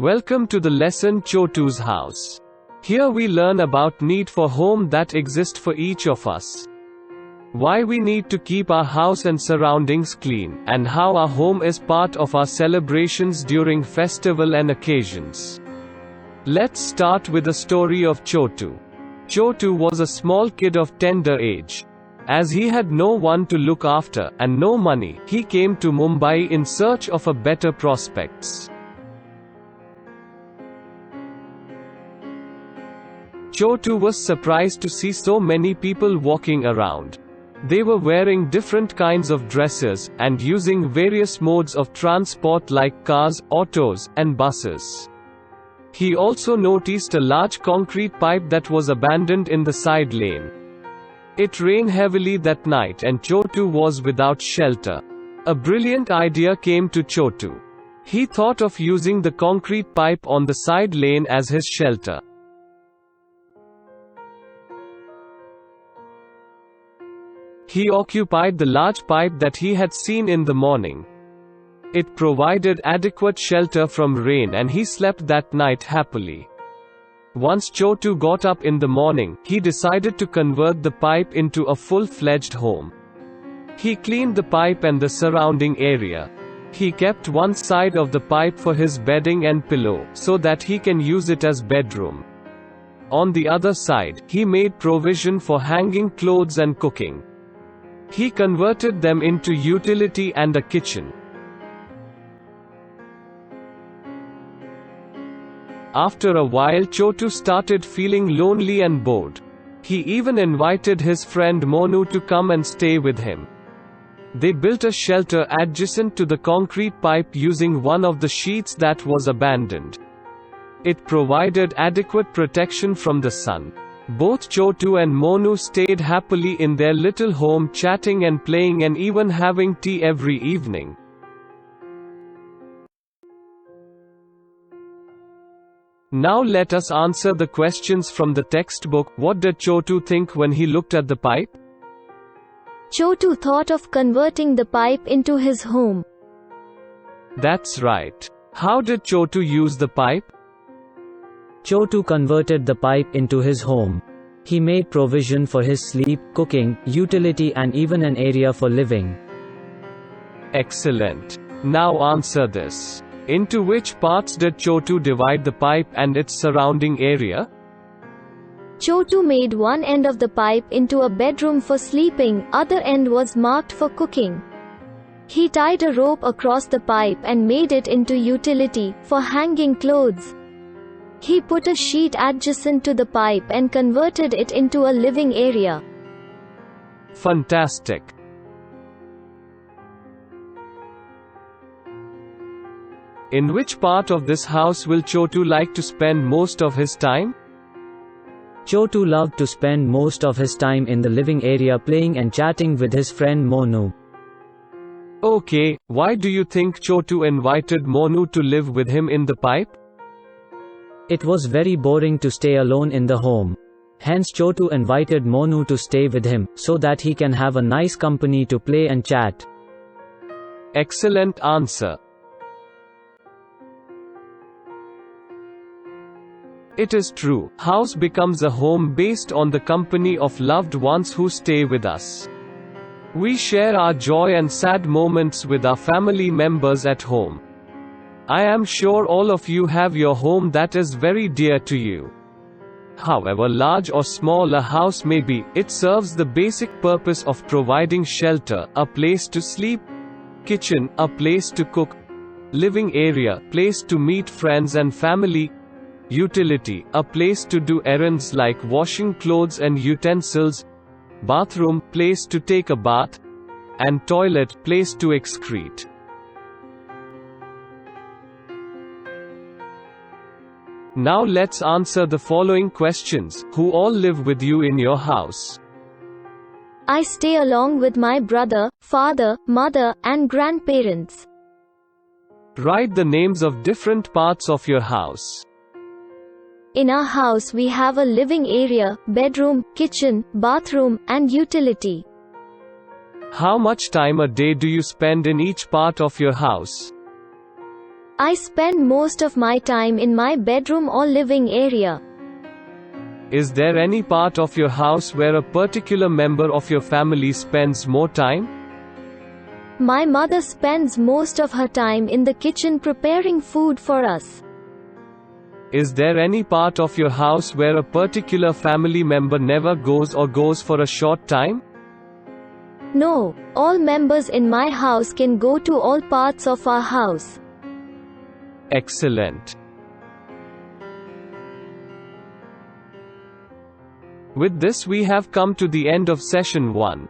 Welcome to the lesson Chotu's House. Here we learn about need for home that exist for each of us. Why we need to keep our house and surroundings clean, and how our home is part of our celebrations during festival and occasions. Let's start with the story of Chotu. Chotu was a small kid of tender age. As he had no one to look after, and no money, he came to Mumbai in search of a better prospects. Chotu was surprised to see so many people walking around. They were wearing different kinds of dresses, and using various modes of transport like cars, autos, and buses. He also noticed a large concrete pipe that was abandoned in the side lane. It rained heavily that night and Chotu was without shelter. A brilliant idea came to Chotu. He thought of using the concrete pipe on the side lane as his shelter. He occupied the large pipe that he had seen in the morning. It provided adequate shelter from rain and he slept that night happily. Once Chotu got up in the morning, he decided to convert the pipe into a full-fledged home. He cleaned the pipe and the surrounding area. He kept one side of the pipe for his bedding and pillow, so that he can use it as bedroom. On the other side, he made provision for hanging clothes and cooking. He converted them into utility and a kitchen. After a while Chotu started feeling lonely and bored. He even invited his friend Monu to come and stay with him. They built a shelter adjacent to the concrete pipe using one of the sheets that was abandoned. It provided adequate protection from the sun. Both Chotu and Monu stayed happily in their little home, chatting and playing and even having tea every evening. Now let us answer the questions from the textbook. What did Chotu think when he looked at the pipe? Chotu thought of converting the pipe into his home. That's right. How did Chotu use the pipe? Chotu converted the pipe into his home. He made provision for his sleep, cooking, utility and even an area for living. Excellent. Now answer this. Into which parts did Chotu divide the pipe and its surrounding area? Chotu made one end of the pipe into a bedroom for sleeping, other end was marked for cooking. He tied a rope across the pipe and made it into utility, for hanging clothes. He put a sheet adjacent to the pipe and converted it into a living area. Fantastic. In which part of this house will Chotu like to spend most of his time? Chotu loved to spend most of his time in the living area playing and chatting with his friend Monu. Okay, why do you think Chotu invited Monu to live with him in the pipe? It was very boring to stay alone in the home. Hence Chotu invited Monu to stay with him, so that he can have a nice company to play and chat. Excellent answer. It is true, house becomes a home based on the company of loved ones who stay with us. We share our joy and sad moments with our family members at home. I am sure all of you have your home that is very dear to you. However large or small a house may be, it serves the basic purpose of providing shelter, a place to sleep, kitchen, a place to cook, living area, place to meet friends and family, utility, a place to do errands like washing clothes and utensils, bathroom, place to take a bath, and toilet, place to excrete. Now let's answer the following questions. Who all live with you in your house? I stay along with my brother, father, mother, and grandparents. Write the names of different parts of your house. In our house we have a living area, bedroom, kitchen, bathroom, and utility. How much time a day do you spend in each part of your house? I spend most of my time in my bedroom or living area. Is there any part of your house where a particular member of your family spends more time? My mother spends most of her time in the kitchen preparing food for us. Is there any part of your house where a particular family member never goes or goes for a short time? No, all members in my house can go to all parts of our house. Excellent. With this we have come to the end of session 1.